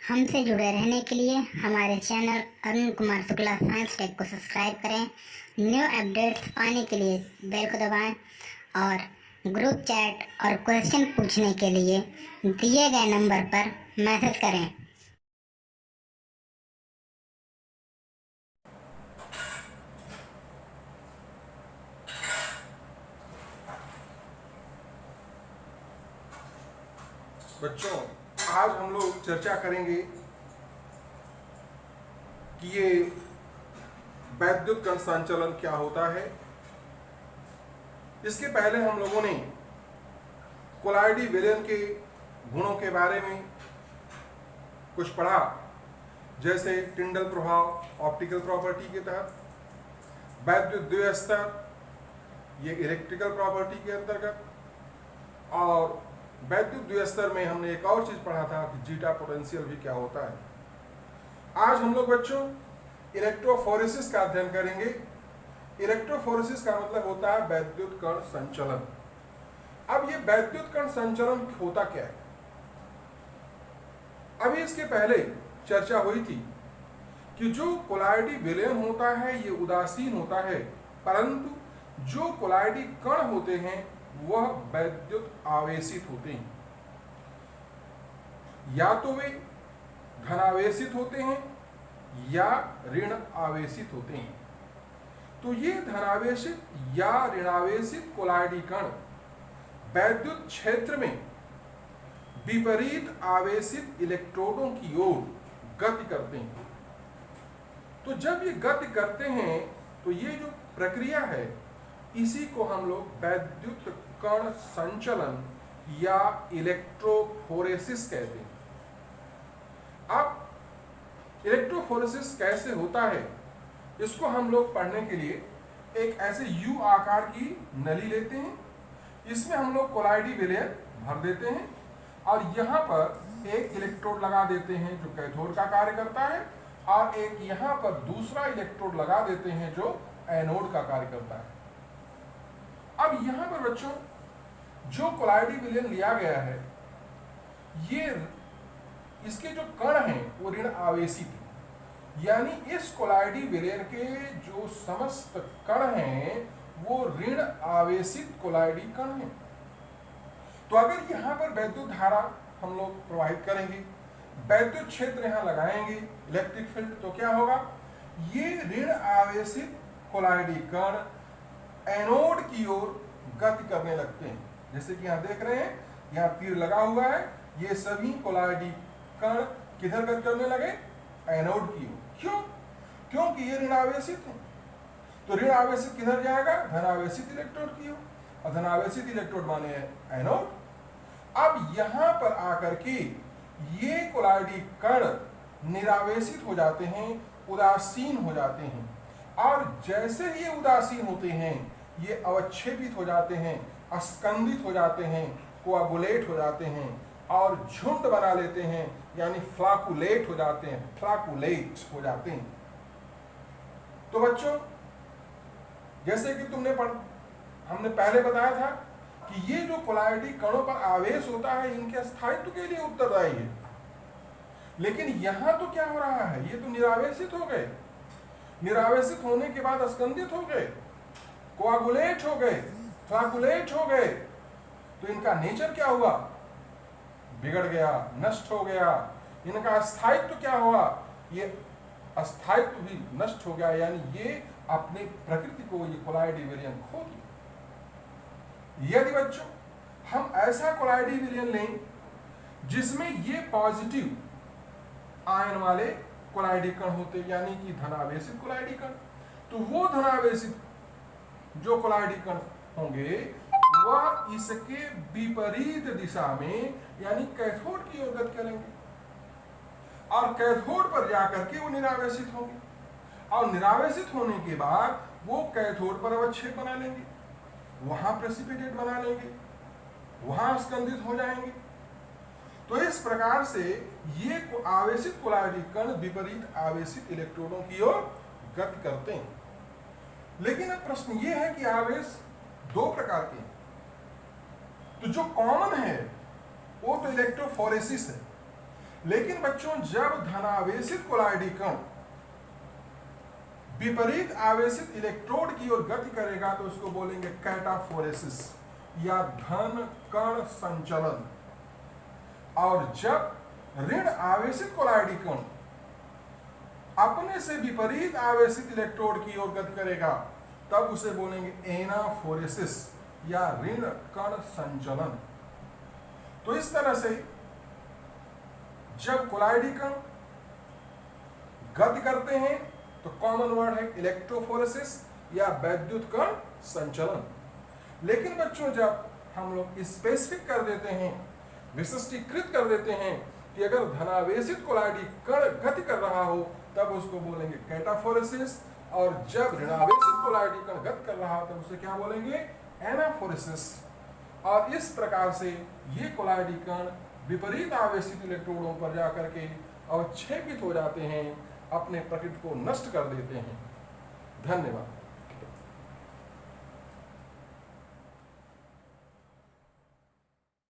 हमसे जुड़े रहने के लिए हमारे channel Arun Kumar Shukla science tech को सब्सक्राइब करें। न्यू अपडेट्स पाने के लिए बेल को दबाएं और ग्रुप चैट और क्वेश्चन पूछने के लिए दिए गए नंबर पर मैसेज करें। बच्चों, आज हम लोग चर्चा करेंगे कि ये वैद्युत कण संचलन क्या होता है। इसके पहले हम लोगों ने कोलाइडी विलयन के गुणों के बारे में कुछ पढ़ा, जैसे टिंडल प्रभाव ऑप्टिकल प्रॉपर्टी के तहत, वैद्युत द्विस्तर ये इलेक्ट्रिकल प्रॉपर्टी के अंतर्गत, और वैद्युत द्विस्तर में हमने एक और चीज पढ़ा था कि जीटा पोटेंशियल भी क्या होता है। आज हम लोग बच्चों इलेक्ट्रोफोरेसिस का अध्ययन करेंगे। इलेक्ट्रोफोरेसिस का मतलब होता है वैद्युत कण संचलन। अब ये वैद्युत कण संचलन होता क्या है? अभी इसके पहले चर्चा हुई थी कि जो कोलाइडी विलयन होता है ये उदासीन होता है, परंतु जो कोलाइडी कण होते हैं वह वैद्युत आवेशित होते हैं। या तो वे धनावेशित होते हैं या ऋण आवेशित होते हैं। तो ये धनावेशित या ऋणावेशित कोलाइडी कण वैद्युत क्षेत्र में विपरीत आवेशित इलेक्ट्रोडों की ओर गति करते हैं। तो जब ये गति करते हैं तो ये जो प्रक्रिया है इसी को हम लोग वैद्युत कण संचलन या इलेक्ट्रोफोरेसिस कहते हैं। अब इलेक्ट्रोफोरेसिस कैसे होता है इसको हम लोग पढ़ने के लिए एक ऐसे यू आकार की नली लेते हैं। इसमें हम लोग कोलाइडी विलयन भर देते हैं और यहाँ पर एक इलेक्ट्रोड लगा देते हैं जो कैथोड का कार्य करता है, और एक यहाँ पर दूसरा इलेक्ट्रोड लगा देते हैं जो एनोड का कार्य करता है। अब यहाँ पर बच्चों जो कोलाइडी विलयन लिया गया है ये इसके जो कण हैं वो ऋण आवेशित है, यानी इस कोलाइडी विलयन के जो समस्त कण हैं वो ऋण आवेशित कोलाइडी कण हैं। तो अगर यहाँ पर वैद्युत धारा हम लोग प्रवाहित करेंगे, वैद्युत क्षेत्र यहाँ लगाएंगे, इलेक्ट्रिक फील्ड, तो क्या होगा? ये ऋण आवेशित कोलाइडी कण एनोड की ओर गति करने लगते हैं। जैसे कि यहाँ देख रहे हैं, यहाँ तीर लगा हुआ है, ये सभी कोलाइडी कण किधर गति करने लगे? एनोड की ओर। क्यों? क्योंकि ये ऋण आवेशित है। तो ऋण आवेशित किधर जाएगा? धनावेशित इलेक्ट्रोड की ओर, और धनावेशित इलेक्ट्रोड माने एनोड। अब यहाँ पर आकर के ये कोलाइडी कण निरावेशित हो जाते हैं, उदासीन हो जाते हैं, और जैसे ही ये उदासीन होते हैं ये अवक्षेपित हो जाते हैं, अस्कंदित हो जाते हैं, कोआगुलेट हो जाते हैं और झुंड बना लेते हैं, यानी फ्लाकुलेट हो जाते हैं, फ्लाकुलेट हो जाते हैं। तो बच्चों जैसे कि हमने पहले बताया था कि ये जो कोलाइडी कणों पर आवेश होता है इनके स्थायित्व के लिए उत्तरदायी है, लेकिन यहां तो क्या हो रहा है? ये तो निरावेशित हो गए, निरावेशित होने के बाद अस्कंदित हो गए, कोआगुलेट हो गए, फ्लाकुलेट हो गए, तो इनका नेचर क्या हुआ? बिगड़ गया, नष्ट हो गया। इनका अस्थायित्व क्या हुआ? ये अस्थायित्व भी नष्ट हो गया, यानी ये अपने प्रकृति को, ये कोलाइडी विलयन खो दिया। यदि बच्चों हम ऐसा कोलाइडी विलयन लें जिसमें ये पॉजिटिव आयन वाले कोलाइडी कण होते, यानी कि धनावेशित कोलाइडी कण, तो वो धनावेशित जो कोलाइडी कण होंगे वह इसके विपरीत दिशा में यानी कैथोड की ओर गति करेंगे, और कैथोड पर जाकर के वो निरावेशित होंगे, और निरावेशित होने के बाद वो कैथोड पर अवक्षेप बना लेंगे, वहां प्रेसिपिटेट बना लेंगे, वहां स्कंदित हो जाएंगे। तो इस प्रकार से ये आवेशित कोलाइडी कण विपरीत आवेशित इलेक्ट्रोडों की ओर गति करते हैं। लेकिन अब प्रश्न ये है कि आवेश दो प्रकार के हैं। तो जो कॉमन है वो तो इलेक्ट्रोफोरेसिस है, लेकिन बच्चों जब धनावेशित कोलाइडी कण विपरीत आवेशित इलेक्ट्रोड की ओर गति करेगा तो उसको बोलेंगे कैटाफोरेसिस या धन कण संचलन। और जब ऋण आवेशित कोलाइडी कण अपने से विपरीत आवेशित इलेक्ट्रोड की ओर गति करेगा तब उसे बोलेंगे एनाफोरेसिस या ऋण कण संचलन। तो इस तरह से जब कोलाइडी कण गति करते हैं तो कॉमन वर्ड है इलेक्ट्रोफोरेसिस या वैद्युत कण संचलन। लेकिन बच्चों जब हम लोग स्पेसिफिक कर देते हैं, विशिष्टीकृत कर देते हैं कि अगर धनावेशित कोलाइडी कण गति कर रहा हो तब उसको बोलेंगे कैटाफोरेसिस, और जब ऋणावेशित कोलाइडी कण गति कर रहा हो तब उसे क्या बोलेंगे, एनाफोरेसिस। और इस प्रकार से ये कोलाइडी कण विपरीत आवेशित इलेक्ट्रोडों पर जाकर के अवक्षेपित हो जाते हैं, अपने प्रकृति को नष्ट कर देते हैं। धन्यवाद।